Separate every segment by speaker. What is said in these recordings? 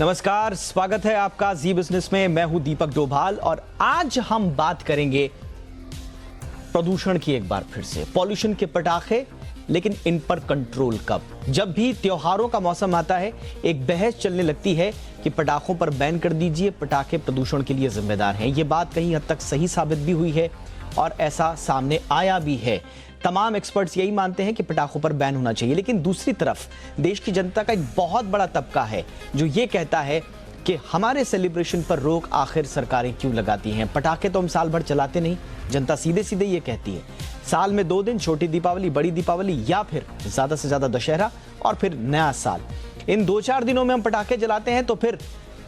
Speaker 1: नमस्कार, स्वागत है आपका जी बिजनेस में। मैं हूं दीपक डोभाल और आज हम बात करेंगे प्रदूषण की। एक बार फिर से पॉल्यूशन के पटाखे, लेकिन इन पर कंट्रोल कब? जब भी त्योहारों का मौसम आता है एक बहस चलने लगती है कि पटाखों पर बैन कर दीजिए, पटाखे प्रदूषण के लिए जिम्मेदार हैं। ये बात कहीं हद तक सही साबित भी हुई है और ऐसा सामने आया भी है। तमाम एक्सपर्ट्स यही मानते हैं कि पटाखों पर बैन होना चाहिए, लेकिन दूसरी तरफ देश की जनता का एक बहुत बड़ा तबका है जो ये कहता है कि हमारे सेलिब्रेशन पर रोक आखिर सरकारें क्यों लगाती हैं? पटाखे तो हम साल भर चलाते नहीं। जनता सीधे सीधे ये कहती है साल में 2 दिन, छोटी दीपावली, बड़ी दीपावली, या फिर ज्यादा से ज्यादा दशहरा और फिर नया साल। इन 2-4 दिनों में हम पटाखे जलाते हैं, तो फिर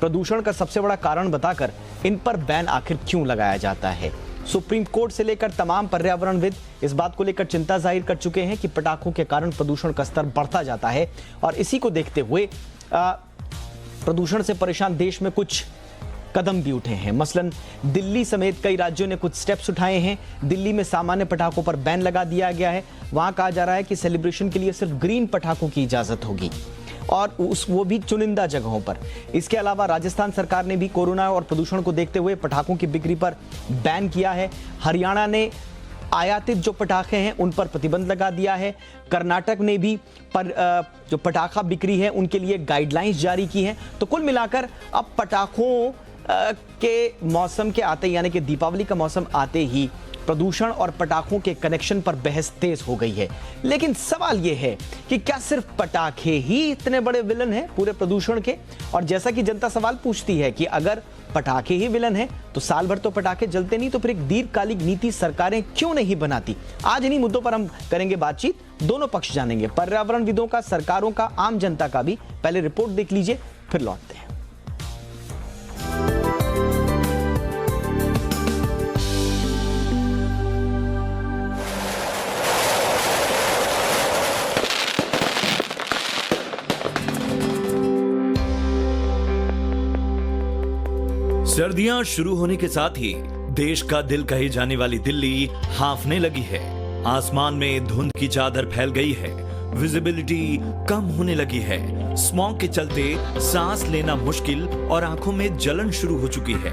Speaker 1: प्रदूषण का सबसे बड़ा कारण बताकर इन पर बैन आखिर क्यों लगाया जाता है? सुप्रीम कोर्ट से लेकर तमाम पर्यावरणविद इस बात को लेकर चिंता जाहिर कर चुके हैं कि पटाखों के कारण प्रदूषण का स्तर बढ़ता जाता है और इसी को देखते हुए प्रदूषण से परेशान देश में कुछ कदम भी उठे हैं। मसलन दिल्ली समेत कई राज्यों ने कुछ स्टेप्स उठाए हैं। दिल्ली में सामान्य पटाखों पर बैन लगा दिया गया है। वहां कहा जा रहा है कि सेलिब्रेशन के लिए सिर्फ ग्रीन पटाखों की इजाजत होगी और वो भी चुनिंदा जगहों पर। इसके अलावा राजस्थान सरकार ने भी कोरोना और प्रदूषण को देखते हुए पटाखों की बिक्री पर बैन किया है। हरियाणा ने आयातित जो पटाखे हैं उन पर प्रतिबंध लगा दिया है। कर्नाटक ने भी जो पटाखा बिक्री है उनके लिए गाइडलाइंस जारी की हैं। तो कुल मिलाकर अब पटाखों के मौसम के आते, यानी कि दीपावली का मौसम आते ही प्रदूषण और पटाखों के कनेक्शन पर बहस तेज हो गई है। लेकिन सवाल यह है कि क्या सिर्फ पटाखे ही इतने बड़े विलन हैं पूरे प्रदूषण के? और जैसा कि जनता सवाल पूछती है कि अगर पटाखे ही विलन हैं तो साल भर तो पटाखे जलते नहीं, तो फिर एक दीर्घकालिक नीति सरकारें क्यों नहीं बनाती? आज इन्हीं मुद्दों पर हम करेंगे बातचीत। दोनों पक्ष जानेंगे, पर्यावरणविदों का, सरकारों का, आम जनता का भी। पहले रिपोर्ट देख लीजिए, फिर लौटते हैं।
Speaker 2: सर्दियां शुरू होने के साथ ही देश का दिल कही जाने वाली दिल्ली हांफने लगी है। आसमान में धुंध की चादर फैल गई है, विजिबिलिटी कम होने लगी है। स्मॉग के चलते सांस लेना मुश्किल और आंखों में जलन शुरू हो चुकी है।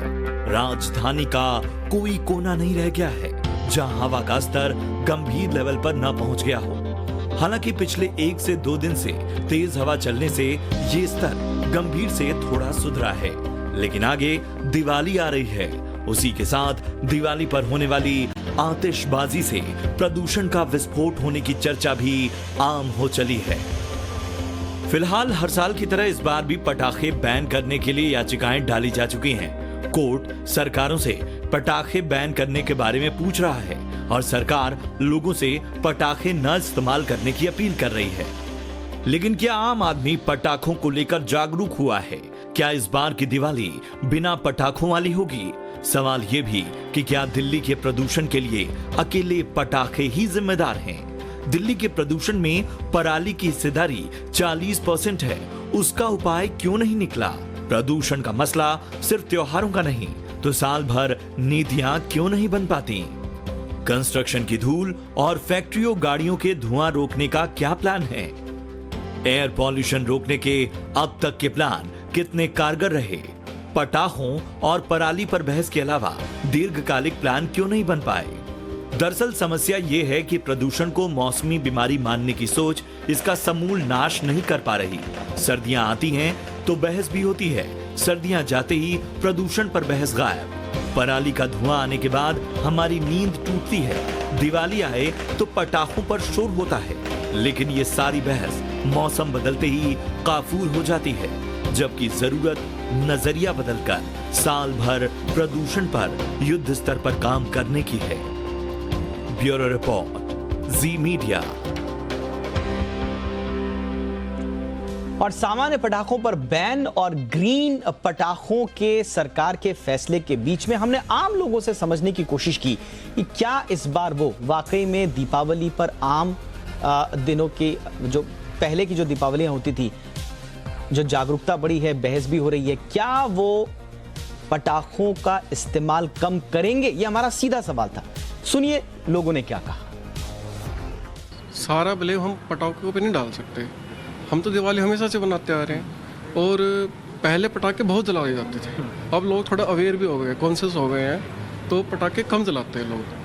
Speaker 2: राजधानी का कोई कोना नहीं रह गया है जहां हवा का स्तर गंभीर लेवल पर न पहुंच गया हो। हालांकि पिछले 1 से 2 दिन से तेज हवा चलने से ये स्तर गंभीर से थोड़ा सुधरा है, लेकिन आगे दिवाली आ रही है। उसी के साथ दिवाली पर होने वाली आतिशबाजी से प्रदूषण का विस्फोट होने की चर्चा भी आम हो चली है। फिलहाल हर साल की तरह इस बार भी पटाखे बैन करने के लिए याचिकाएं डाली जा चुकी हैं। कोर्ट सरकारों से पटाखे बैन करने के बारे में पूछ रहा है और सरकार लोगों से पटाखे न इस्तेमाल करने की अपील कर रही है। लेकिन क्या आम आदमी पटाखों को लेकर जागरूक हुआ है? क्या इस बार की दिवाली बिना पटाखों वाली होगी? सवाल यह भी कि क्या दिल्ली के प्रदूषण के लिए अकेले पटाखे ही जिम्मेदार हैं? दिल्ली के प्रदूषण में पराली की हिस्सेदारी 40% है। उसका उपाय क्यों नहीं निकला? प्रदूषण का मसला सिर्फ त्योहारों का नहीं तो साल भर नीतियां क्यों नहीं बन पाती? कंस्ट्रक्शन की धूल और फैक्ट्रियों, गाड़ियों के धुआं रोकने का क्या प्लान है? एयर पॉल्यूशन रोकने के अब तक के प्लान कितने कारगर रहे? पटाखों और पराली पर बहस के अलावा दीर्घकालिक प्लान क्यों नहीं बन पाए? दरअसल समस्या ये है कि प्रदूषण को मौसमी बीमारी मानने की सोच इसका समूल नाश नहीं कर पा रही। सर्दियां आती हैं तो बहस भी होती है, सर्दियां जाते ही प्रदूषण पर बहस गायब। पराली का धुआं आने के बाद हमारी नींद टूटती है, दिवाली आए तो पटाखों पर शोर होता है, लेकिन ये सारी बहस मौसम बदलते ही काफूर हो जाती है, जबकि जरूरत नजरिया बदलकर साल भर प्रदूषण पर युद्ध स्तर पर काम करने की है। ब्यूरो रिपोर्ट, जी मीडिया।
Speaker 1: और सामान्य पटाखों पर बैन और ग्रीन पटाखों के सरकार के फैसले के बीच में हमने आम लोगों से समझने की कोशिश की कि क्या इस बार वो वाकई में दीपावली पर आम दिनों की, जो पहले की जो दीपावलियां होती थी, जो जागरूकता बढ़ी है, बहस भी हो रही है, क्या वो पटाखों का इस्तेमाल कम करेंगे? ये हमारा सीधा सवाल था। सुनिए लोगों ने क्या कहा।
Speaker 3: सारा ब्लेम हम पटाखों पे नहीं डाल सकते। हम तो दिवाली हमेशा से बनाते आ रहे हैं और पहले पटाखे बहुत जलाए जाते थे, अब लोग थोड़ा अवेयर भी हो गए, कॉन्शियस हो गए हैं, तो पटाखे कम जलाते हैं लोग।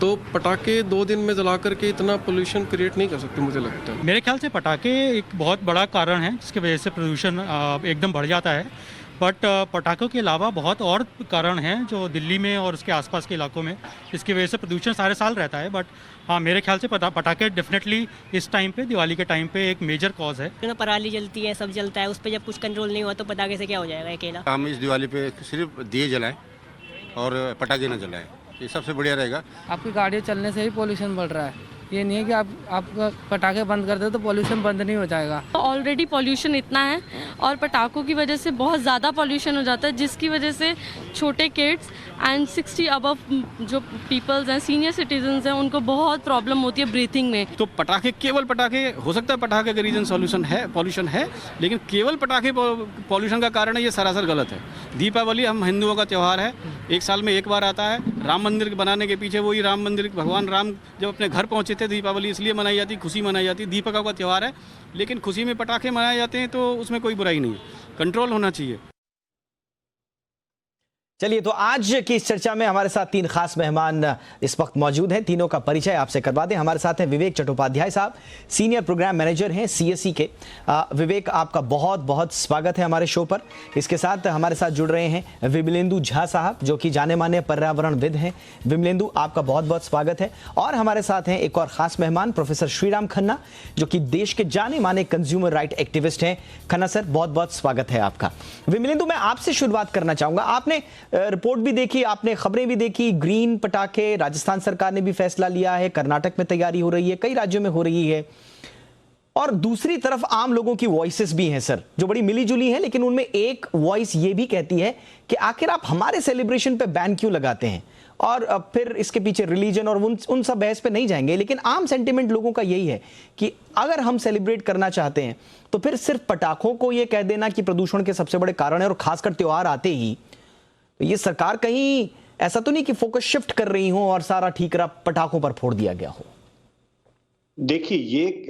Speaker 3: तो पटाखे 2 दिन में जला करके इतना पोल्यूशन क्रिएट नहीं कर सकते, मुझे लगता है।
Speaker 4: मेरे ख्याल से पटाखे एक बहुत बड़ा कारण है जिसकी वजह से प्रदूषण एकदम बढ़ जाता है। बट पटाखों के अलावा बहुत और कारण हैं जो दिल्ली में और उसके आसपास के इलाकों में इसकी वजह से प्रदूषण सारे साल रहता है। बट हाँ, मेरे ख्याल से पटाखे डेफिनेटली इस टाइम पे, दिवाली के टाइम पे एक मेजर कॉज है।
Speaker 5: ना पराली जलती है, सब जलता है, उस पर जब कुछ कंट्रोल नहीं हुआ तो पटाखे से क्या हो जाएगा अकेला।
Speaker 6: हम इस दिवाली पे सिर्फ दिए जलाएं और पटाखे न जलाएं, ये सबसे बढ़िया रहेगा।
Speaker 7: आपकी गाड़ियाँ चलने से ही पोल्यूशन बढ़ रहा है, ये नहीं है कि आप पटाखे बंद कर दो तो पोल्यूशन बंद नहीं हो जाएगा।
Speaker 8: ऑलरेडी पोल्यूशन इतना है और पटाखों की वजह से बहुत ज़्यादा पोल्यूशन हो जाता है, जिसकी वजह से छोटे किड्स एंड 60 अबव जो पीपल्स हैं, सीनियर सिटीजन्स हैं, उनको बहुत प्रॉब्लम होती है ब्रीथिंग में।
Speaker 9: तो पटाखे, केवल पटाखे, हो सकता है पटाखे का रीजन सॉल्यूशन है, पॉल्यूशन है, लेकिन केवल पटाखे पॉल्यूशन का कारण है, ये सरासर गलत है। दीपावली हम हिंदुओं का त्यौहार है, एक साल में एक बार आता है। राम मंदिर बनाने के पीछे वही राम मंदिर, भगवान राम जब अपने घर पहुंचे थे, दीपावली इसलिए मनाई जाती, खुशी मनाई जाती, दीपकों का त्यौहार है। लेकिन खुशी में पटाखे मनाए जाते हैं तो उसमें कोई बुराई नहीं है, कंट्रोल होना चाहिए।
Speaker 1: चलिए, तो आज की इस चर्चा में हमारे साथ 3 खास मेहमान इस वक्त मौजूद हैं। तीनों का परिचय आपसे करवा दें। हमारे साथ हैं विवेक चट्टोपाध्याय साहब, सीनियर प्रोग्राम मैनेजर हैं सीएससी के। विवेक, आपका बहुत बहुत स्वागत है हमारे शो पर। इसके साथ हमारे साथ जुड़ रहे हैं विमलेंदु झा साहब, जो कि जाने माने पर्यावरणविद हैं। विमलेंदु, आपका बहुत बहुत स्वागत है। और हमारे साथ हैं एक और खास मेहमान, प्रोफेसर श्रीराम खन्ना, जो कि देश के जाने माने कंज्यूमर राइट एक्टिविस्ट हैं। खन्ना सर, बहुत बहुत स्वागत है आपका। विमलेंदु, मैं आपसे शुरुआत करना चाहूंगा। आपने रिपोर्ट भी देखी, आपने खबरें भी देखी, ग्रीन पटाखे, राजस्थान सरकार ने भी फैसला लिया है, कर्नाटक में तैयारी हो रही है, कई राज्यों में हो रही है। और दूसरी तरफ आम लोगों की वॉइसेस भी हैं सर, जो बड़ी मिली-जुली हैं, लेकिन उनमें एक वॉइस ये भी कहती है कि आखिर आप हमारे सेलिब्रेशन पे बैन क्यों लगाते हैं। और फिर इसके पीछे रिलीजन और उन सब बहस पे नहीं जाएंगे, लेकिन आम सेंटिमेंट लोगों का यही है कि अगर हम सेलिब्रेट करना चाहते हैं तो फिर सिर्फ पटाखों को ये कह देना कि प्रदूषण के सबसे बड़े कारण है, और खासकर त्योहार आते ही ये सरकार कहीं ऐसा तो नहीं कि फोकस शिफ्ट कर रही हो और सारा ठीकरा पटाखों पर फोड़ दिया गया हो।
Speaker 10: देखिए, ये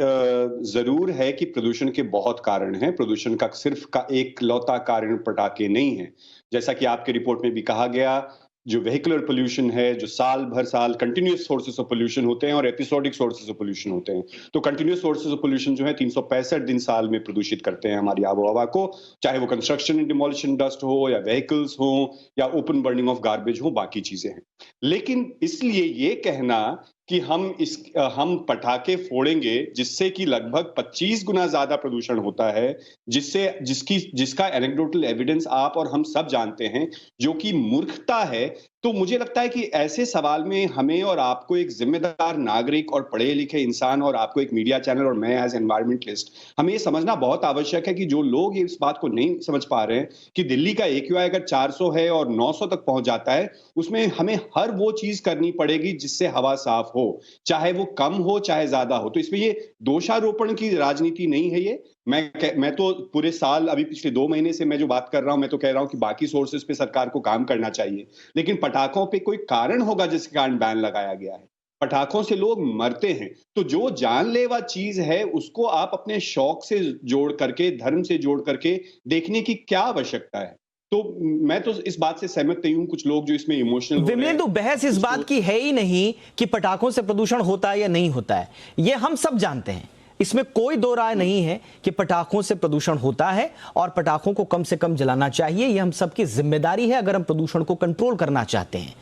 Speaker 10: जरूर है कि प्रदूषण के बहुत कारण हैं। प्रदूषण का सिर्फ का एक लौता कारण पटाखे नहीं है। जैसा कि आपके रिपोर्ट में भी कहा गया, जो वेहिकुलर पोल्यूशन है, जो साल कंटिन्यूस सोर्सेस ऑफ पोल्यूशन होते हैं और एपिसोडिक सोर्सेस ऑफ पोल्यूशन होते हैं। तो कंटिन्यूस सोर्सेस ऑफ पोल्यूशन जो है 365 दिन साल में प्रदूषित करते हैं हमारी आबोहवा को, चाहे वो कंस्ट्रक्शन एंड डिमोलिशन डस्ट हो, या व्हीकल्स हो, या ओपन बर्निंग ऑफ गार्बेज हो, बाकी चीजें हैं। लेकिन इसलिए ये कहना कि हम पटाखे फोड़ेंगे जिससे कि लगभग 25 गुना ज्यादा प्रदूषण होता है, जिसका एनेक्डोटल एविडेंस आप और हम सब जानते हैं, जो कि मूर्खता है। तो मुझे लगता है कि ऐसे सवाल में हमें और आपको, एक जिम्मेदार नागरिक और पढ़े लिखे इंसान, और आपको एक मीडिया चैनल और मैं एज एनवायरमेंटलिस्ट, हमें ये समझना बहुत आवश्यक है कि जो लोग इस बात को नहीं समझ पा रहे हैं कि दिल्ली का AQI अगर 400 है और 900 तक पहुंच जाता है, उसमें हमें हर वो चीज करनी पड़ेगी जिससे हवा साफ हो, चाहे वो कम हो चाहे ज्यादा हो। तो इसमें ये दोषारोपण की राजनीति नहीं है। ये मैं तो पूरे साल, अभी पिछले 2 महीने से मैं जो बात कर रहा हूं, मैं तो कह रहा हूं कि बाकी सोर्सेस पे सरकार को काम करना चाहिए, लेकिन पटाखों पे कोई कारण होगा जिसके कारण बैन लगाया गया है। पटाखों से लोग मरते हैं, तो जो जानलेवा चीज है उसको आप अपने शौक से जोड़ करके, धर्म से जोड़ करके देखने की क्या आवश्यकता है। तो मैं तो इस बात से सहमत नहीं हूं। कुछ लोग जो इसमें इमोशनल,
Speaker 1: विमलेंदु, बहस इस बात की है ही नहीं कि पटाखों से प्रदूषण होता है या नहीं होता है, ये हम सब जानते हैं। इसमें कोई दो राय नहीं है कि पटाखों से प्रदूषण होता है और पटाखों को कम से कम जलाना चाहिए। यह हम सबकी जिम्मेदारी है अगर हम प्रदूषण को कंट्रोल करना चाहते हैं।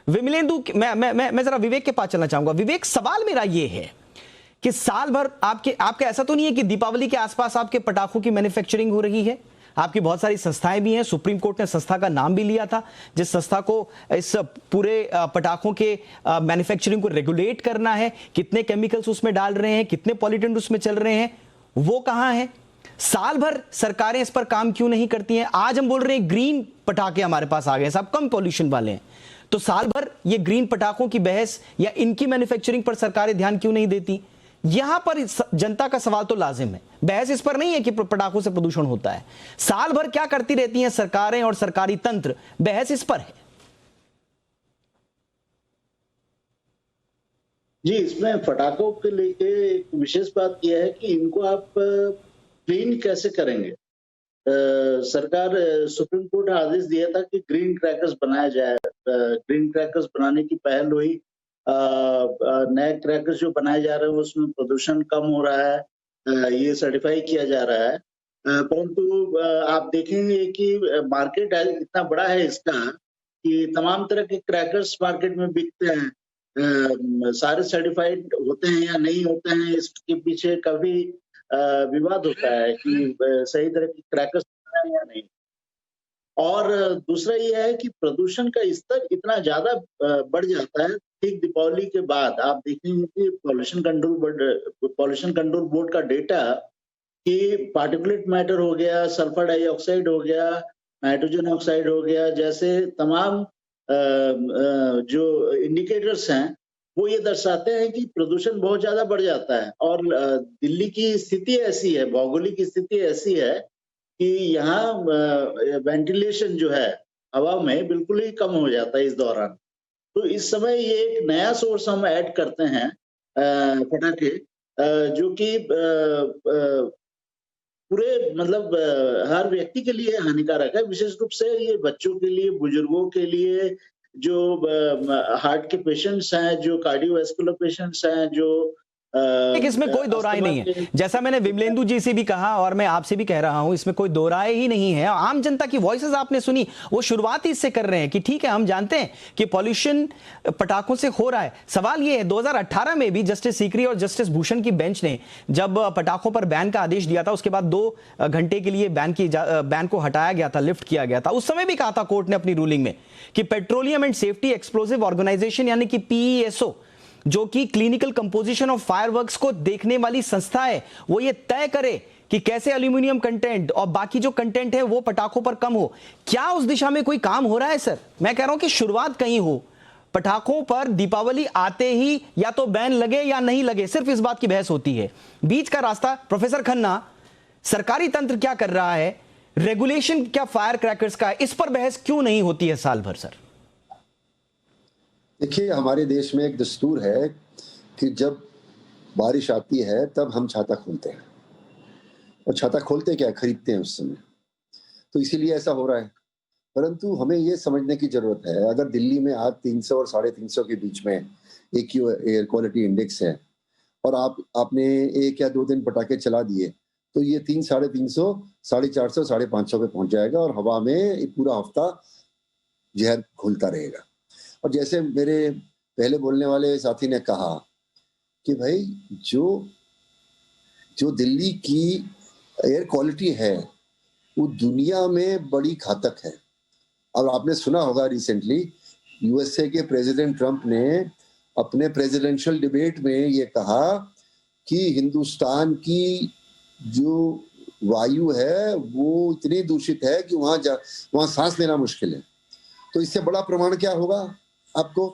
Speaker 1: विमलेंदु, मैं जरा विवेक के पास चलना चाहूंगा। विवेक, सवाल मेरा यह है कि साल भर आपके ऐसा तो नहीं है कि दीपावली के आसपास आपके पटाखों की मैन्युफैक्चरिंग हो रही है? आपकी बहुत सारी संस्थाएं भी हैं। सुप्रीम कोर्ट ने संस्था का नाम भी लिया था, जिस संस्था को इस पूरे पटाखों के मैन्युफैक्चरिंग को रेगुलेट करना है। कितने केमिकल्स उसमें डाल रहे हैं, कितने पॉल्यूटेंट उसमें चल रहे हैं, वो कहां है? साल भर सरकारें इस पर काम क्यों नहीं करती हैं? आज हम बोल रहे हैं ग्रीन पटाखे हमारे पास आ गए, सब कम पॉल्यूशन वाले हैं, तो साल भर ये ग्रीन पटाखों की बहस या इनकी मैन्युफैक्चरिंग पर सरकारें ध्यान क्यों नहीं देती? यहां पर जनता का सवाल तो लाजिम है। बहस इस पर नहीं है कि पटाखों से प्रदूषण होता है। साल भर क्या करती रहती हैं सरकारें और सरकारी तंत्र, बहस इस पर है।
Speaker 11: जी, इसमें पटाखों के लिए एक विशेष बात यह है कि इनको आप क्लीन कैसे करेंगे। सरकार सुप्रीम कोर्ट ने आदेश दिया था कि ग्रीन क्रैकर्स बनाया जाए। ग्रीन क्रैकर्स बनाने की पहल हुई। नए क्रैकर्स जो बनाए जा रहे हैं उसमें प्रदूषण कम हो रहा है, ये सर्टिफाई किया जा रहा है। परंतु आप देखेंगे कि मार्केट इतना बड़ा है इसका कि तमाम तरह के क्रैकर्स मार्केट में बिकते हैं। सारे सर्टिफाइड होते हैं या नहीं होते हैं, इसके पीछे कभी विवाद होता है कि सही तरह की क्रैकर्स है या नहीं। और दूसरा ये है कि प्रदूषण का स्तर इतना ज्यादा बढ़ जाता है ठीक दीपावली के बाद। आप देखेंगे कि पॉल्यूशन कंट्रोल बोर्ड का डेटा कि पार्टिकुलेट मैटर हो गया, सल्फर डाइऑक्साइड हो गया, नाइट्रोजन ऑक्साइड हो गया, जैसे तमाम जो इंडिकेटर्स हैं वो ये दर्शाते हैं कि प्रदूषण बहुत ज्यादा बढ़ जाता है। और दिल्ली की स्थिति ऐसी है, भौगोलिक स्थिति ऐसी है कि यहाँ वेंटिलेशन जो है हवा में बिल्कुल ही कम हो जाता है इस दौरान। तो इस समय ये एक नया सोर्स हम ऐड करते हैं पटाखे, जो कि पूरे मतलब हर व्यक्ति के लिए हानिकारक है। विशेष रूप से ये बच्चों के लिए, बुजुर्गों के लिए, जो हार्ट के पेशेंट्स हैं, जो कार्डियोवैस्कुलर पेशेंट्स हैं, जो
Speaker 1: इसमें कोई दो राय नहीं है। जैसा मैंने विमलेंदु जी से भी कहा और मैं आपसे भी कह रहा हूं, इसमें कोई दो राय ही नहीं है। आम जनता की वॉइसेस आपने सुनी, वो शुरुआत ही इससे कर रहे हैं कि ठीक है हम जानते हैं कि पॉल्यूशन पटाखों से हो रहा है। सवाल ये है 2018 में भी जस्टिस सीकरी और जस्टिस भूषण की बेंच ने जब पटाखों पर बैन का आदेश दिया था, उसके बाद 2 घंटे के लिए बैन को हटाया गया था, लिफ्ट किया गया था। उस समय भी कहा था कोर्ट ने अपनी रूलिंग में कि petroleum and safety explosive organisation यानी कि PESO, जो कि क्लिनिकल कंपोजिशन ऑफ फायरवर्क्स को देखने वाली संस्था है, वो ये तय करे कि कैसे एल्यूमिनियम कंटेंट और बाकी जो कंटेंट है वो पटाखों पर कम हो। क्या उस दिशा में कोई काम हो रहा है सर? मैं कह रहा हूं कि शुरुआत कहीं हो। पटाखों पर दीपावली आते ही या तो बैन लगे या नहीं लगे, सिर्फ इस बात की बहस होती है। बीच का रास्ता, प्रोफेसर खन्ना, सरकारी तंत्र क्या कर रहा है, रेगुलेशन क्या फायर क्रैकर्स का है, इस पर बहस क्यों नहीं होती है साल भर सर?
Speaker 12: देखिए, हमारे देश में एक दस्तूर है कि जब बारिश आती है तब हम छाता खोलते हैं, और छाता खोलते क्या, खरीदते हैं उस समय। तो इसीलिए ऐसा हो रहा है। परंतु हमें ये समझने की जरूरत है, अगर दिल्ली में आज 300 और 350 के बीच में AQ एयर क्वालिटी इंडेक्स है और आपने 1 या 2 दिन पटाखे चला दिए तो ये 300, 350, 450, 550 पे पहुंच जाएगा और हवा में पूरा हफ्ता जहर घुलता रहेगा। और जैसे मेरे पहले बोलने वाले साथी ने कहा कि भाई जो दिल्ली की एयर क्वालिटी है वो दुनिया में बड़ी घातक है। और आपने सुना होगा रिसेंटली USA के प्रेसिडेंट ट्रंप ने अपने प्रेसिडेंशियल डिबेट में ये कहा कि हिंदुस्तान की जो वायु है वो इतनी दूषित है कि वहां सांस लेना मुश्किल है। तो इससे बड़ा प्रमाण क्या होगा आपको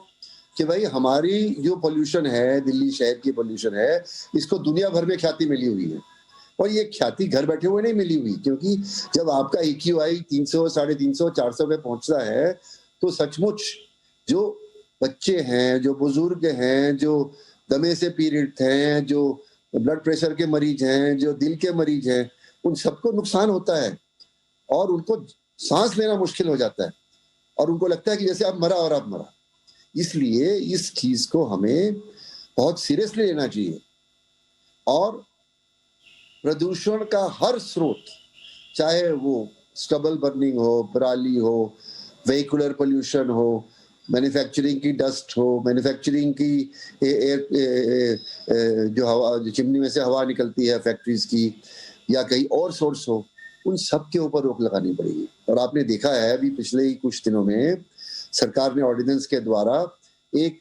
Speaker 12: कि भाई हमारी जो पोल्यूशन है, दिल्ली शहर की पोल्यूशन है, इसको दुनिया भर में ख्याति मिली हुई है। और ये ख्याति घर बैठे हुए नहीं मिली हुई, क्योंकि जब आपका AQI 300, 350, 400 पे पहुंचता है तो सचमुच जो बच्चे हैं, जो बुजुर्ग हैं, जो दमे से पीड़ित हैं, जो ब्लड प्रेशर के मरीज हैं, जो दिल के मरीज हैं, उन सबको नुकसान होता है और उनको सांस लेना मुश्किल हो जाता है और उनको लगता है कि जैसे अब मरा और अब मरा। इसलिए इस चीज को हमें बहुत सीरियसली लेना चाहिए और प्रदूषण का हर स्रोत, चाहे वो स्टबल बर्निंग हो, पराली हो, वेहिकुलर पोल्यूशन हो, मैन्युफैक्चरिंग की डस्ट हो, मैन्युफैक्चरिंग की जो हवा, जो चिमनी में से हवा निकलती है फैक्ट्रीज की, या कहीं और सोर्स हो, उन सब के ऊपर रोक लगानी पड़ेगी। और आपने देखा है अभी पिछले ही कुछ दिनों में सरकार ने ऑर्डिनेंस के द्वारा एक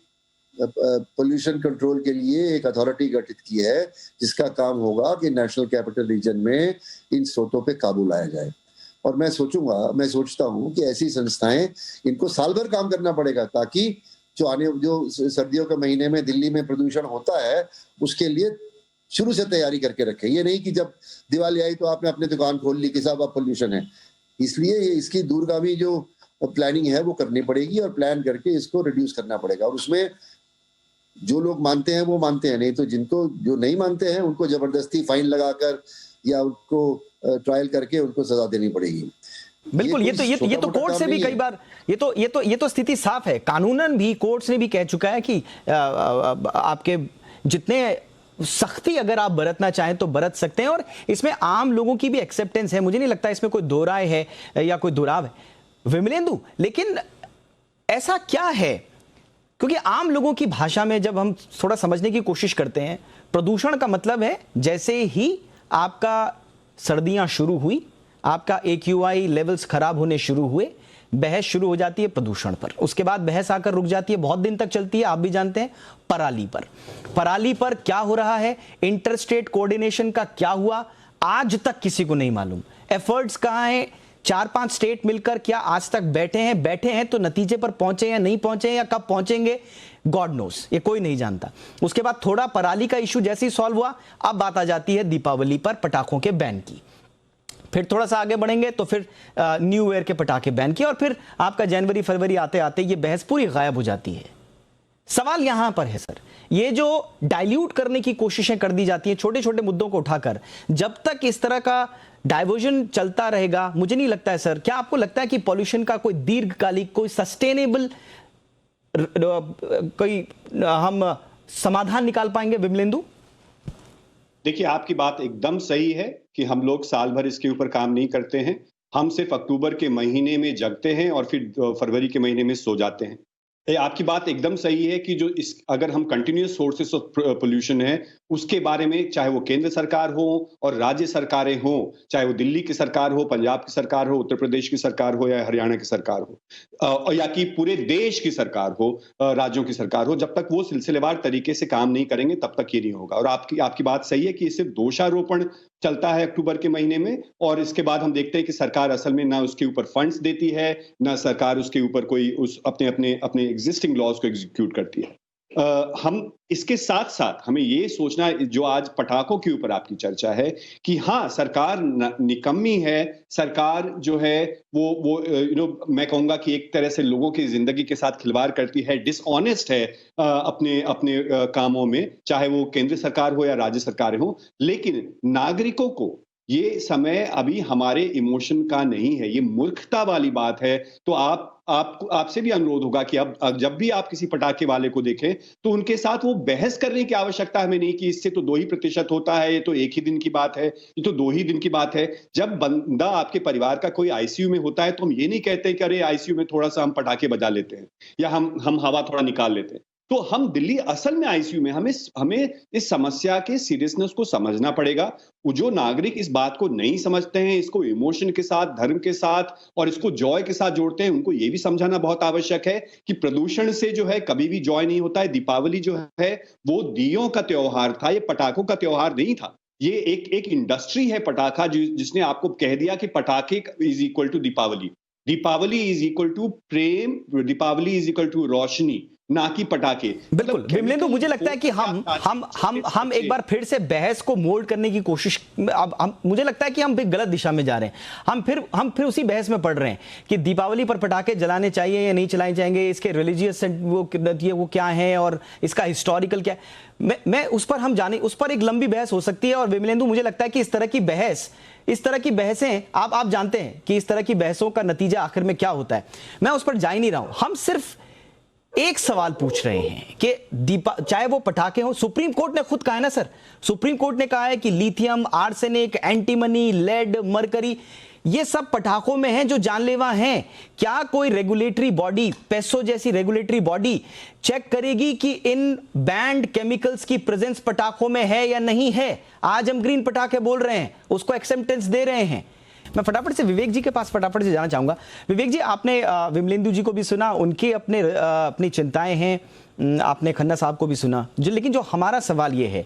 Speaker 12: पोल्यूशन कंट्रोल के लिए एक अथॉरिटी गठित की है जिसका काम होगा कि नेशनल कैपिटल रीजन में इन स्रोतों पे काबू लाया जाए। और मैं सोचता हूँ कि ऐसी संस्थाएं, इनको साल भर काम करना पड़ेगा ताकि जो सर्दियों के महीने में दिल्ली में प्रदूषण होता है उसके लिए शुरू से तैयारी करके रखें। ये नहीं कि जब दिवाली आई तो आपने अपनी दुकान खोल ली कि साहब अब पोल्यूशन है। इसलिए इसकी दूरगामी जो प्लानिंग है वो करनी पड़ेगी और प्लान करके इसको रिड्यूस करना पड़ेगा। और उसमें जो लोग मानते हैं वो मानते हैं, नहीं तो जो नहीं मानते हैं उनको जबरदस्ती फाइन लगाकर या उनको ट्रायल करके उनको सजा देनी पड़ेगी।
Speaker 1: बिल्कुल, ये तो कोर्ट से भी कई बार ये तो स्थिति साफ है। कानूनन भी कोर्ट्स ने भी कह चुका है कि आपके जितने सख्ती अगर आप बरतना चाहें तो बरत सकते हैं, और इसमें आम लोगों की भी एक्सेप्टेंस है। मुझे नहीं लगता इसमें कोई दो राय है या कोई दुराव है विमलेंदु। लेकिन ऐसा क्या है, क्योंकि आम लोगों की भाषा में जब हम थोड़ा समझने की कोशिश करते हैं, प्रदूषण का मतलब है जैसे ही आपका सर्दियां शुरू हुई, आपका AQI लेवल्स खराब होने शुरू हुए, बहस शुरू हो जाती है प्रदूषण पर। उसके बाद बहस आकर रुक जाती है, बहुत दिन तक चलती है, आप भी जानते हैं, पराली पर क्या हो रहा है, इंटरस्टेट कोऑर्डिनेशन का क्या हुआ, आज तक किसी को नहीं मालूम। एफर्ट्स कहां हैं, 4-5 स्टेट मिलकर क्या आज तक बैठे हैं तो नतीजे पर पहुंचे या नहीं पहुंचे या कब पहुंचेंगे, गॉड नोस, ये कोई नहीं जानता। उसके बाद थोड़ा पराली का इशू जैसे ही सॉल्व हुआ, अब बात आ जाती है दीपावली पर पटाखों के बैन की। फिर थोड़ा सा आगे बढ़ेंगे तो फिर न्यू ईयर के पटाखे बैन किए, और फिर आपका जनवरी फरवरी आते आते ये बहस पूरी गायब हो जाती है। सवाल यहां पर है सर, ये जो डाइल्यूट करने की कोशिशें कर दी जाती हैं छोटे छोटे मुद्दों को उठाकर, जब तक इस तरह का डाइवर्जन चलता रहेगा, मुझे नहीं लगता है सर, क्या आपको लगता है कि पॉल्यूशन का कोई दीर्घकालिक, कोई सस्टेनेबल कोई हम समाधान निकाल पाएंगे विमलेंदु?
Speaker 10: देखिए, आपकी बात एकदम सही है कि हम लोग साल भर इसके ऊपर काम नहीं करते हैं। हम सिर्फ अक्टूबर के महीने में जगते हैं और फिर फरवरी के महीने में सो जाते हैं। आपकी बात एकदम सही है कि जो अगर हम कंटिन्यूअस सोर्सेस ऑफ पोल्यूशन है उसके बारे में, चाहे वो केंद्र सरकार हो और राज्य सरकारें हो, चाहे वो दिल्ली की सरकार हो, पंजाब की सरकार हो, उत्तर प्रदेश की सरकार हो या हरियाणा की सरकार हो, या कि पूरे देश की सरकार हो, राज्यों की सरकार हो, जब तक वो सिलसिलेवार तरीके से काम नहीं करेंगे तब तक ये नहीं होगा। और आपकी बात सही है कि सिर्फ दोषारोपण चलता है अक्टूबर के महीने में, और इसके बाद हम देखते हैं कि सरकार असल में ना उसके ऊपर फंड्स देती है, ना सरकार उसके ऊपर कोई अपने एग्जिस्टिंग लॉज को एग्जीक्यूट करती है। हम इसके साथ साथ हमें ये सोचना, जो आज पटाखों के ऊपर आपकी चर्चा है, कि हाँ, सरकार निकम्मी है, सरकार जो है वो मैं कहूंगा कि एक तरह से लोगों की जिंदगी के साथ खिलवाड़ करती है, डिसऑनेस्ट है अपने कामों में, चाहे वो केंद्र सरकार हो या राज्य सरकारें हो। लेकिन नागरिकों को ये समय अभी हमारे इमोशन का नहीं है, ये मूर्खता वाली बात है। तो आपसे भी अनुरोध होगा कि अब जब भी आप किसी पटाखे वाले को देखें तो उनके साथ वो बहस करने की आवश्यकता हमें नहीं कि इससे तो 2% होता है, ये तो एक ही दिन की बात है, ये तो 2 ही दिन की बात है। जब बंदा आपके परिवार का कोई आईसीयू में होता है तो हम ये नहीं कहते कि अरे आईसीयू में थोड़ा सा हम पटाखे बजा लेते हैं या हम हवा थोड़ा निकाल लेते हैं। तो हम दिल्ली असल में आईसीयू में, हमें इस समस्या के सीरियसनेस को समझना पड़ेगा। जो नागरिक इस बात को नहीं समझते हैं, इसको इमोशन के साथ, धर्म के साथ और इसको जॉय के साथ जोड़ते हैं, उनको ये भी समझाना बहुत आवश्यक है कि प्रदूषण से जो है कभी भी जॉय नहीं होता है। दीपावली जो है वो दियों का त्योहार था, ये पटाखों का त्योहार नहीं था। ये एक इंडस्ट्री है पटाखा, जिसने आपको कह दिया कि पटाखे is equal to Deepavali, Deepavali is equal to प्रेम, दीपावली इज इक्वल टू रोशनी, ना कि पटाखे।
Speaker 1: बिल्कुल विमलेंदु, मुझे लगता है कि हम एक बार फिर से बहस को मोल्ड करने की कोशिश, अब मुझे लगता है कि हम भी गलत दिशा में जा रहे हैं। हम फिर उसी बहस में पड़ रहे हैं कि दीपावली पर पटाखे जलाने चाहिए या नहीं चलाए जाएंगे, इसके रिलीजियस वो क्या है और इसका हिस्टोरिकल क्या है। मैं उस पर एक लंबी बहस हो सकती है। और विमलेंदु, मुझे लगता है कि इस तरह की बहसें आप जानते हैं कि इस तरह की बहसों का नतीजा आखिर में क्या होता है। मैं उस पर जा ही नहीं रहा हूं। हम सिर्फ एक सवाल पूछ रहे हैं कि चाहे वो पटाखे हो, सुप्रीम कोर्ट ने खुद कहा है ना सर, सुप्रीम कोर्ट ने कहा है कि lithium, arsenic, antimony, lead, mercury, ये सब पटाखों में हैं जो जानलेवा हैं। क्या कोई रेगुलेटरी बॉडी, पेसो जैसी रेगुलेटरी बॉडी चेक करेगी कि इन बैंड केमिकल्स की प्रेजेंस पटाखों में है या नहीं है? आज हम ग्रीन पटाखे बोल रहे हैं, उसको एक्सेप्टेंस दे रहे हैं। मैं फटाफट से विवेक जी के पास फटाफट से जाना चाहूंगा। विवेक जी, आपने विमलेंदु जी को भी सुना, उनकी अपनी चिंताएं हैं, आपने खन्ना साहब को भी सुना, लेकिन जो हमारा सवाल ये है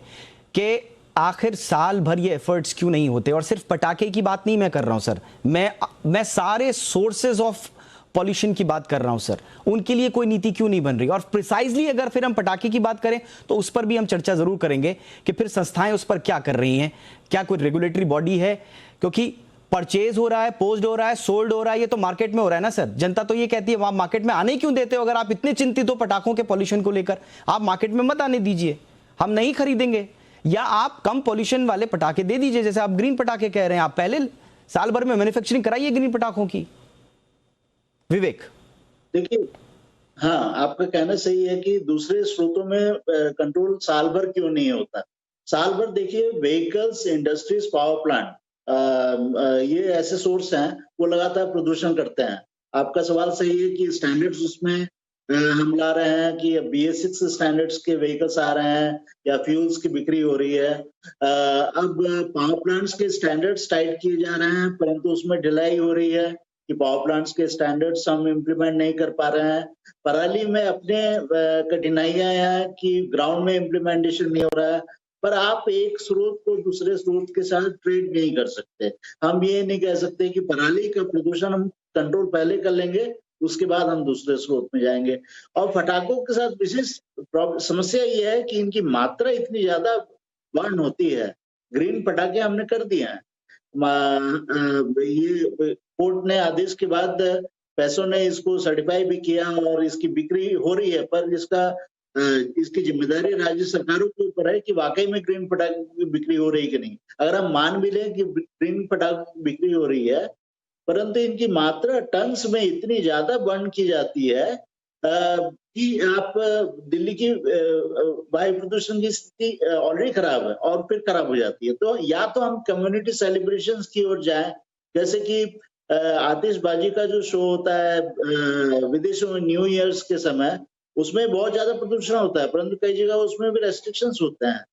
Speaker 1: कि आखिर साल भर ये एफर्ट्स क्यों नहीं होते? और सिर्फ पटाखे की बात नहीं मैं कर रहा हूं सर, मैं सारे सोर्सेज ऑफ पॉल्यूशन की बात कर रहा हूं सर। उनके लिए कोई नीति क्यों नहीं बन रही? और प्रिसाइजली अगर फिर हम पटाखे की बात करें तो उस पर भी हम चर्चा जरूर करेंगे कि फिर संस्थाएं उस पर क्या कर रही हैं, क्या कोई रेगुलेटरी बॉडी है? क्योंकि परचेज हो रहा है, पोस्ड हो रहा है, सोल्ड हो रहा है, ये तो मार्केट में हो रहा है ना सर। जनता तो ये कहती है वहां मार्केट में आने क्यों देते हो? अगर आप इतने चिंतित हो पटाखों के पॉल्यूशन को लेकर, आप मार्केट में मत आने दीजिए, हम नहीं खरीदेंगे। या आप कम पॉल्यूशन वाले पटाखे दे दीजिए, जैसे आप ग्रीन पटाखे कह रहे हैं, आप पहले साल भर में मैन्युफैक्चरिंग कराइए ग्रीन पटाखों की। विवेक,
Speaker 11: देखिए, हाँ, आपका कहना सही है कि दूसरे स्रोतों में कंट्रोल साल भर क्यों नहीं होता। साल भर देखिए, व्हीकल्स, इंडस्ट्रीज, पावर प्लांट, ये ऐसे सोर्स हैं वो लगातार प्रदूषण करते हैं। आपका सवाल सही है कि स्टैंडर्ड्स उसमें हम ला रहे हैं कि BS6 स्टैंडर्ड्स के व्हीकल्स आ रहे हैं या फ्यूल्स की बिक्री हो रही है। अब पावर प्लांट्स के स्टैंडर्ड्स टाइट किए जा रहे हैं, परंतु उसमें ढिलाई हो रही है कि पावर प्लांट्स के स्टैंडर्ड्स हम इम्प्लीमेंट नहीं कर पा रहे हैं। पराली में अपने कठिनाइयां हैं कि ग्राउंड में इम्प्लीमेंटेशन नहीं हो रहा है। पर आप एक स्रोत को दूसरे स्रोत के साथ ट्रेड नहीं कर सकते। हम ये नहीं कह सकते कि पराली का प्रदूषण हम कंट्रोल पहले कर लेंगे, उसके बाद हम दूसरे स्रोत में जाएंगे। और पटाखों के साथ विशेष समस्या ये है कि इनकी मात्रा इतनी ज्यादा बर्न होती है। ग्रीन पटाखे हमने कर दिए हैं, ये कोर्ट ने आदेश के बाद पैसों ने इसको सर्टिफाई भी किया और इसकी बिक्री हो रही है, पर इसकी जिम्मेदारी राज्य सरकारों के ऊपर है कि वाकई में ग्रीन पटाखे की बिक्री हो रही है कि नहीं। अगर हम मान भी लें कि ग्रीन पटाखे की बिक्री हो रही है, परंतु इनकी मात्रा टन्स में इतनी ज्यादा बर्न की जाती है कि आप दिल्ली की वायु प्रदूषण की स्थिति ऑलरेडी खराब है और फिर खराब हो जाती है। तो या तो हम कम्युनिटी सेलिब्रेशंस की ओर जाएं, जैसे कि आतिशबाजी का जो शो होता है विदेशों में न्यू ईयर्स के समय, उसमें बहुत ज्यादा प्रदूषण होता है, परंतु कई जगह उसमें भी रेस्ट्रिक्शंस होते हैं।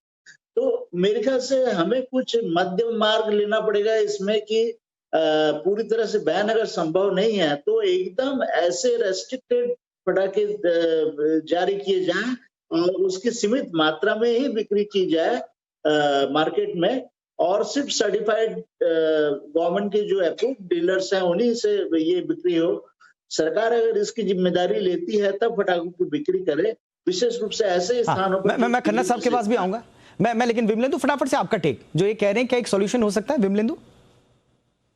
Speaker 11: तो मेरे ख्याल से हमें कुछ मध्यम मार्ग लेना पड़ेगा इसमें कि पूरी तरह से बैन अगर संभव नहीं है तो एकदम ऐसे रेस्ट्रिक्टेड पटाखे जारी किए जाएं और उसकी सीमित मात्रा में ही बिक्री की जाए मार्केट में, और सिर्फ सर्टिफाइड गवर्नमेंट के जो अप्रूव डीलर्स हैं उन्हीं से ये बिक्री हो। सरकार अगर इसकी जिम्मेदारी लेती है तब पटाखों की बिक्री करे, विशेष रूप से ऐसे स्थानों पर।
Speaker 1: मैं खन्ना साहब के पास भी आऊंगा। मैं लेकिन विमलेंदु, फटाफट से आपका टेक, जो ये कह रहे हैं क्या एक सॉल्यूशन हो सकता है विमलेंदु?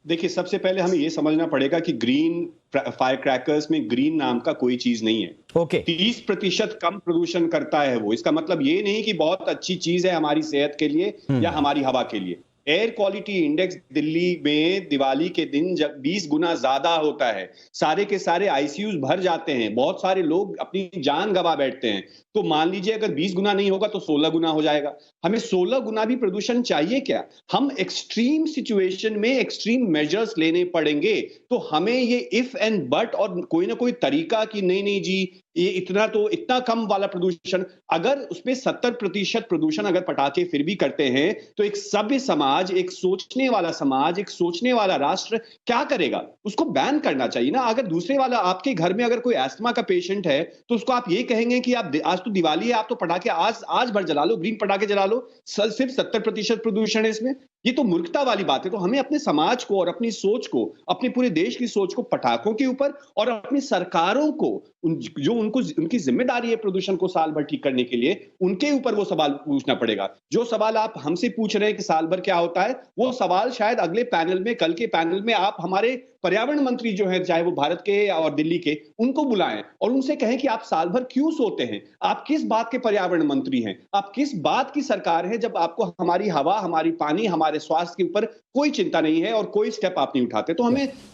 Speaker 10: देखिए, सबसे पहले हमें ये समझना पड़ेगा कि ग्रीन फायर क्रैकर्स में ग्रीन नाम का कोई चीज नहीं है।
Speaker 1: ओके।
Speaker 10: 30% कम प्रदूषण करता है वो। इसका मतलब ये नहीं कि बहुत अच्छी चीज है हमारी सेहत के लिए या हमारी हवा के लिए। एयर क्वालिटी इंडेक्स दिल्ली में दिवाली के दिन जब 20 गुना ज्यादा होता है, सारे के सारे आईसीयूज भर जाते हैं, बहुत सारे लोग अपनी जान गंवा बैठते हैं। तो मान लीजिए अगर 20 गुना नहीं होगा तो 16 गुना हो जाएगा। हमें 16 गुना भी प्रदूषण चाहिए क्या? हम एक्सट्रीम सिचुएशन में एक्सट्रीम मेजर्स लेने पड़ेंगे। तो हमें ये इफ एंड बट और कोई ना कोई तरीका कि नहीं जी ये इतना कम वाला प्रदूषण, अगर उसमें 70% प्रदूषण अगर पटाखे फिर भी करते हैं तो एक सभ्य समाज, एक सोचने वाला समाज, एक सोचने वाला राष्ट्र क्या करेगा? उसको बैन करना चाहिए ना। अगर दूसरे वाला आपके घर में अगर कोई एस्थमा का पेशेंट है तो उसको आप ये कहेंगे कि आप आज तो दिवाली है, आप तो पटाखे आज भर जला लो, ग्रीन पटाखे जला लो, सिर्फ 70% प्रदूषण है इसमें। ये तो मूर्खता वाली बात है। तो हमें अपने समाज को और अपनी सोच को, अपने पूरे देश की सोच को पटाखों के ऊपर और अपनी सरकारों को जो उनकी जिम्मेदारी है प्रदूषण को साल भर ठीक करने के लिए, उनके ऊपर वो सवाल पूछना पड़ेगा। जो सवाल आप हमसे पूछ रहे हैं कि साल भर क्या होता है, वो सवाल शायद अगले पैनल में, कल के पैनल में आप हमारे पर्यावरण मंत्री जो है, चाहे वो भारत के और दिल्ली के, उनको बुलाएं और उनसे कहें कि आप साल भर क्यों सोते हैं? आप किस बात के पर्यावरण मंत्री हैं? आप किस बात की सरकार है जब आपको हमारी हवा, हमारी पानी, हमारे स्वास्थ्य के ऊपर कोई चिंता नहीं है और कोई स्टेप आप नहीं उठाते? तो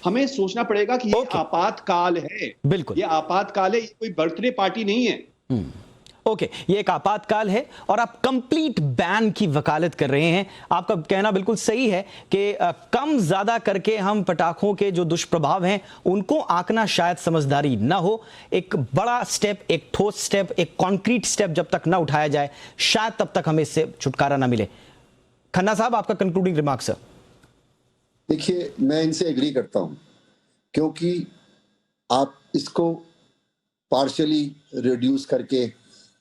Speaker 10: हमें सोचना पड़ेगा कि ये आपातकाल है।
Speaker 1: बिल्कुल,
Speaker 10: ये आपातकाल है, ये कोई बर्थडे पार्टी नहीं है।
Speaker 1: ओके, ये एक आपातकाल है और आप कंप्लीट बैन की वकालत कर रहे हैं। आपका कहना बिल्कुल सही है कि कम ज्यादा करके हम पटाखों के जो दुष्प्रभाव हैं उनको आंकना शायद समझदारी ना हो। एक बड़ा स्टेप, एक ठोस स्टेप, एक कॉन्क्रीट स्टेप जब तक ना उठाया जाए, शायद तब तक हमें इससे छुटकारा ना मिले। खन्ना साहब, आपका कंक्लूडिंग रिमार्क सर।
Speaker 12: देखिए, मैं इनसे एग्री करता हूं, क्योंकि आप इसको पार्शियली रिड्यूस करके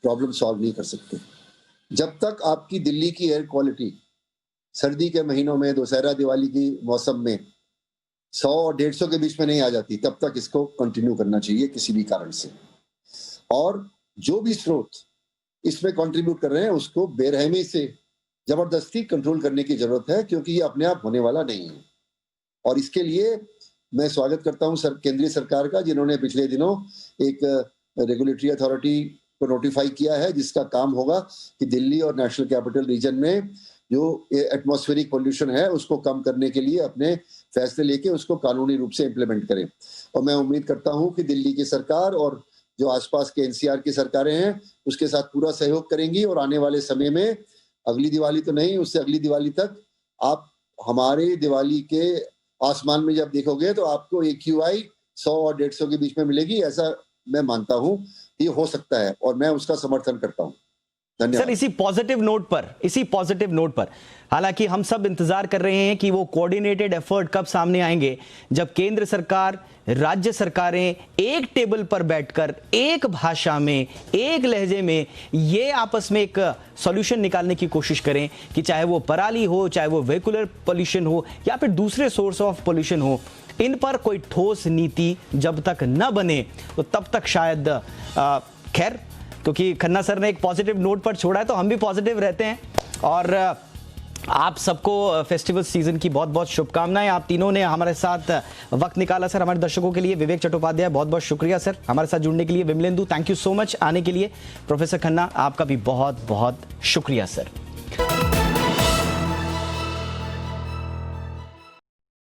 Speaker 12: प्रॉब्लम सॉल्व नहीं कर सकते। जब तक आपकी दिल्ली की एयर क्वालिटी सर्दी के महीनों में, दशहरा दिवाली की मौसम में 100 और 150 के बीच में नहीं आ जाती, तब तक इसको कंटिन्यू करना चाहिए किसी भी कारण से। और जो भी स्रोत इसमें कंट्रीब्यूट कर रहे हैं उसको बेरहमी से जबरदस्ती कंट्रोल करने की जरूरत है, क्योंकि ये अपने आप होने वाला नहीं है। और इसके लिए मैं स्वागत करता हूं केंद्रीय सरकार का, जिन्होंने पिछले दिनों एक रेगुलेटरी अथॉरिटी को नोटिफाई किया है, जिसका काम होगा कि दिल्ली और नेशनल कैपिटल रीजन में जो एटमॉस्फेरिक पोल्यूशन है उसको कम करने के लिए अपने फैसले लेके उसको कानूनी रूप से इम्प्लीमेंट करें। और मैं उम्मीद करता हूं कि दिल्ली की सरकार और जो आसपास के एनसीआर की सरकारें हैं उसके साथ पूरा सहयोग करेंगी और आने वाले समय में, अगली दिवाली तो नहीं, उससे अगली दिवाली तक आप हमारे दिवाली के आसमान में जब देखोगे तो आपको AQI 100 और 150 के बीच में मिलेगी। ऐसा मैं मानता हूं, ये हो सकता है और मैं उसका समर्थन करता हूं।
Speaker 1: सर, इसी पॉजिटिव नोट पर हालांकि हम सब इंतजार कर रहे हैं कि वो कोऑर्डिनेटेड एफर्ट कब सामने आएंगे, जब केंद्र सरकार, राज्य सरकारें एक टेबल पर बैठकर एक भाषा में, एक लहजे में ये आपस में एक सॉल्यूशन निकालने की कोशिश करें कि चाहे वो पराली हो, चाहे वो वेहिकुलर पोल्यूशन हो या फिर दूसरे सोर्स ऑफ पोल्यूशन हो, इन पर कोई ठोस नीति जब तक न बने तो तब तक शायद खैर, क्योंकि खन्ना सर ने एक पॉजिटिव नोट पर छोड़ा है तो हम भी पॉजिटिव रहते हैं। और आप सबको फेस्टिवल सीजन की बहुत बहुत शुभकामनाएं। आप तीनों ने हमारे साथ वक्त निकाला सर, हमारे दर्शकों के लिए। विवेक चट्टोपाध्याय, बहुत बहुत शुक्रिया सर हमारे साथ जुड़ने के लिए। Vimalendu, thank you so much आने के लिए। प्रोफेसर खन्ना, आपका भी बहुत बहुत शुक्रिया सर।